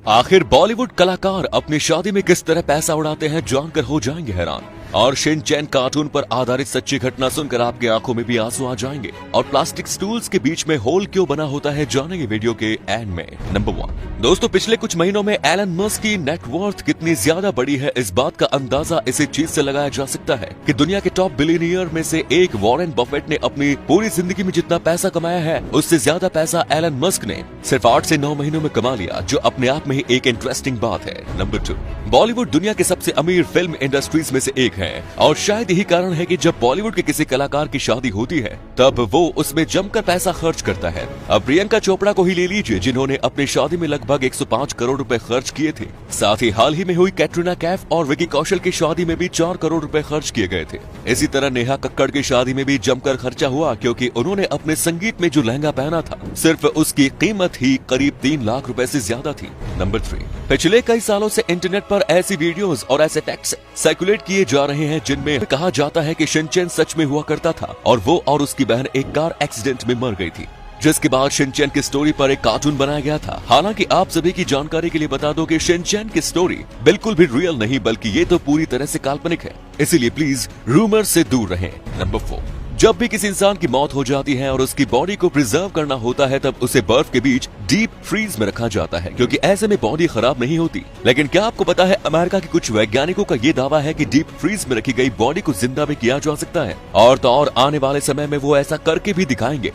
आखिर बॉलीवुड कलाकार अपनी शादी में किस तरह पैसा उड़ाते हैं जानकर हो जाएंगे हैरान। और शिनचैन कार्टून पर आधारित सच्ची घटना सुनकर आपकी आंखों में भी आंसू आ जाएंगे। और प्लास्टिक स्टूल्स के बीच में होल क्यों बना होता है जानेंगे वीडियो के एंड में। नंबर 1 दोस्तों, पिछले कुछ महीनों में एलन मस्क की नेटवर्थ कितनी ज्यादा बड़ी है, इस बात का अंदाजा इसी चीज से लगाया जा सकता है कि दुनिया के टॉप बिलियनियर में से एक वॉरेन बफेट ने अपनी पूरी जिंदगी में जितना पैसा कमाया है उससे ज्यादा पैसा एलन मस्क ने सिर्फ 8 से 9 महीनों में कमा लिया, जो अपने आप में ही एक इंटरेस्टिंग बात है। नंबर 2 बॉलीवुड दुनिया के सबसे अमीर फिल्म इंडस्ट्रीज में से एक है और शायद यही कारण है कि जब बॉलीवुड के किसी कलाकार की शादी होती है तब वो उसमें जमकर पैसा खर्च करता है। अब प्रियंका चोपड़ा को ही ले लीजिए, जिन्होंने अपनी शादी में लगभग 105 करोड़ रुपए खर्च किए थे। साथ ही हाल ही में हुई कैटरीना कैफ और विकी कौशल की शादी में भी 4 करोड़ रुपए खर्च किए गए थे। इसी तरह नेहा कक्कड़ की शादी में भी जमकर खर्चा हुआ, क्योंकि उन्होंने अपने संगीत में जो लहंगा पहना था सिर्फ उसकी कीमत ही करीब 3 लाख रुपए से ज्यादा थी। नंबर 3 पिछले कई सालों से इंटरनेट पर ऐसी वीडियोस और ऐसे टेक्स्ट सर्कुलेट किए जा रहे हैं जिनमें कहा जाता है कि शिनचैन सच में हुआ करता था और वो और उसकी बहन एक कार एक्सीडेंट में मर गई थी, जिसके बाद शिनचैन की स्टोरी पर एक कार्टून बनाया गया था। हालांकि आप सभी की जानकारी के लिए बता दो कि शिनचैन की स्टोरी बिल्कुल भी रियल नहीं, बल्कि ये तो पूरी तरह से काल्पनिक है, इसीलिए प्लीज रूमर से दूर रहें। नंबर 4 जब भी किसी इंसान की मौत हो जाती है और उसकी बॉडी को प्रिजर्व करना होता है तब उसे बर्फ के बीच डीप फ्रीज में रखा जाता है, क्योंकि ऐसे में बॉडी खराब नहीं होती। लेकिन क्या आपको पता है अमेरिका के कुछ वैज्ञानिकों का ये दावा है कि डीप फ्रीज में रखी गई बॉडी को जिंदा भी किया जा सकता है, और तो और आने वाले समय में वो ऐसा करके भी दिखाएंगे।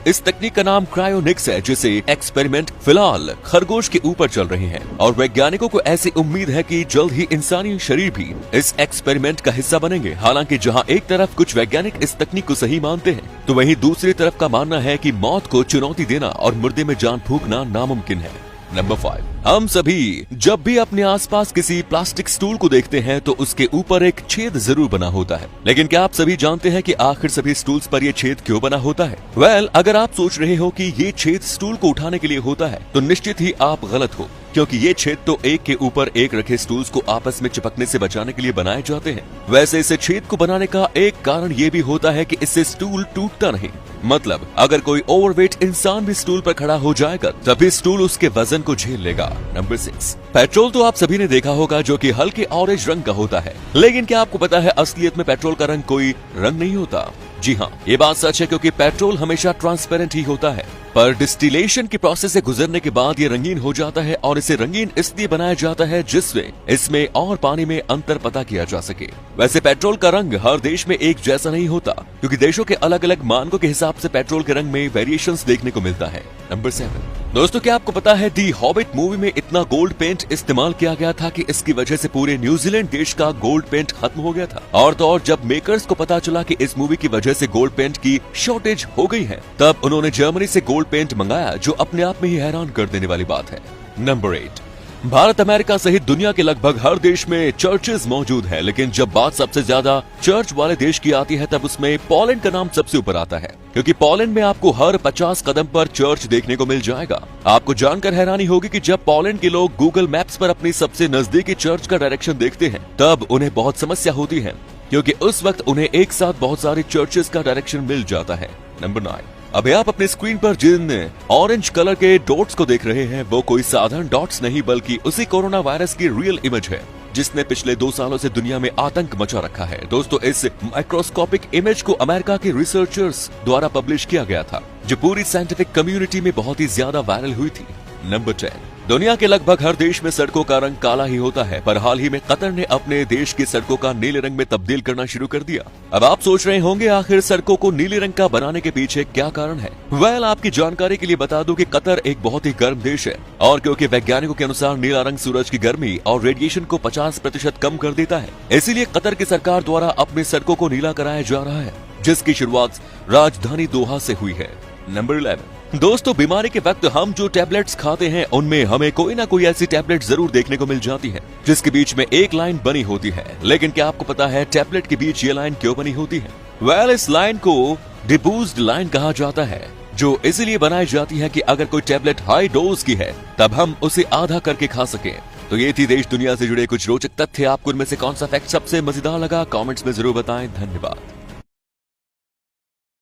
इस तकनीक का नाम क्रायोनिक्स है, जिसे एक्सपेरिमेंट फिलहाल खरगोश के ऊपर चल रहे हैं और वैज्ञानिकों को ऐसी उम्मीद है कि जल्द ही इंसानी शरीर भी इस एक्सपेरिमेंट का हिस्सा बनेंगे। हालांकि जहाँ एक तरफ कुछ वैज्ञानिक इस तकनीक को सही मानते हैं तो वहीं दूसरी तरफ का मानना है कि मौत को चुनौती देना और मुर्दे में जान फूंकना नामुमकिन है। नंबर 5 हम सभी जब भी अपने आसपास किसी प्लास्टिक स्टूल को देखते हैं तो उसके ऊपर एक छेद जरूर बना होता है, लेकिन क्या आप सभी जानते हैं कि आखिर सभी स्टूल्स पर ये छेद क्यों बना होता है? अगर आप सोच रहे हो कि ये छेद स्टूल को उठाने के लिए होता है तो निश्चित ही आप गलत हो, क्योंकि ये छेद तो एक के ऊपर एक रखे स्टूल्स को आपस में चिपकने से बचाने के लिए बनाए जाते हैं। वैसे इसे छेद को बनाने का एक कारण ये भी होता है कि इससे स्टूल टूटता नहीं। मतलब अगर कोई ओवरवेट इंसान भी स्टूल पर खड़ा हो जाएगा तभी स्टूल उसके वजन को झेल लेगा। नंबर 6 पेट्रोल तो आप सभी ने देखा होगा जो कि हल्के ऑरेंज रंग का होता है, लेकिन क्या आपको पता है असलियत में पेट्रोल का रंग कोई रंग नहीं होता। जी हाँ, ये बात सच है, क्योंकि पेट्रोल हमेशा ट्रांसपेरेंट ही होता है, पर डिस्टिलेशन की प्रोसेस से गुजरने के बाद ये रंगीन हो जाता है और इसे रंगीन इसलिए बनाया जाता है जिससे इसमें और पानी में अंतर पता किया जा सके। वैसे पेट्रोल का रंग हर देश में एक जैसा नहीं होता, क्योंकि देशों के अलग अलग मानकों के हिसाब से पेट्रोल के रंग में वेरिएशंस देखने को मिलता है। नंबर 7 दोस्तों, क्या आपको पता है दी हॉबिट मूवी में इतना गोल्ड पेंट इस्तेमाल किया गया था कि इसकी वजह से पूरे न्यूजीलैंड देश का गोल्ड पेंट खत्म हो गया था। और तो और जब मेकर्स को पता चला कि इस मूवी की वजह से गोल्ड पेंट की शॉर्टेज हो गई है तब उन्होंने जर्मनी से गोल्ड पेंट मंगाया, जो अपने आप में ही हैरान कर देने वाली बात है। नंबर 8 भारत अमेरिका सहित दुनिया के लगभग हर देश में चर्चेज मौजूद है, लेकिन जब बात सबसे ज्यादा चर्च वाले देश की आती है तब उसमें पोलैंड का नाम सबसे ऊपर आता है, क्योंकि पोलैंड में आपको हर 50 कदम पर चर्च देखने को मिल जाएगा। आपको जानकर हैरानी होगी कि जब पोलैंड के लोग गूगल मैप्स पर अपनी सबसे नजदीकी चर्च का डायरेक्शन देखते हैं तब उन्हें बहुत समस्या होती है, क्योंकि उस वक्त उन्हें एक साथ बहुत सारे चर्चेज का डायरेक्शन मिल जाता है। नंबर 9 अभी आप अपने स्क्रीन पर जिन ऑरेंज कलर के डॉट्स को देख रहे हैं वो कोई साधारण डॉट्स नहीं, बल्कि उसी कोरोना वायरस की रियल इमेज है जिसने पिछले 2 सालों से दुनिया में आतंक मचा रखा है। दोस्तों, इस माइक्रोस्कोपिक इमेज को अमेरिका के रिसर्चर्स द्वारा पब्लिश किया गया था, जो पूरी साइंटिफिक कम्युनिटी में बहुत ही ज्यादा वायरल हुई थी। नंबर 10 दुनिया के लगभग हर देश में सड़कों का रंग काला ही होता है, पर हाल ही में कतर ने अपने देश की सड़कों का नीले रंग में तब्दील करना शुरू कर दिया। अब आप सोच रहे होंगे आखिर सड़कों को नीले रंग का बनाने के पीछे क्या कारण है? आपकी जानकारी के लिए बता दूं कि कतर एक बहुत ही गर्म देश है, और क्योंकि वैज्ञानिकों के अनुसार नीला रंग सूरज की गर्मी और रेडिएशन को 50% कम कर देता है, इसीलिए कतर की सरकार द्वारा अपनी सड़कों को नीला कराया जा रहा है, जिसकी शुरुआत राजधानी दोहा से हुई है। नंबर 11 दोस्तों, बीमारी के वक्त हम जो टैबलेट्स खाते हैं उनमें हमें कोई ना कोई ऐसी टैबलेट जरूर देखने को मिल जाती है जिसके बीच में एक लाइन बनी होती है, लेकिन क्या आपको पता है टैबलेट के बीच ये लाइन क्यों बनी होती है? इस लाइन को डिबूज्ड लाइन कहा जाता है, जो इसलिए बनाई जाती है कि अगर कोई टैबलेट हाई डोज की है तब हम उसे आधा करके खा सके। तो ये थी देश दुनिया से जुड़े कुछ रोचक तथ्य। आपको इनमें से कौन सा फैक्ट सबसे मजेदार लगा कमेंट्स में जरूर बताएं। धन्यवाद।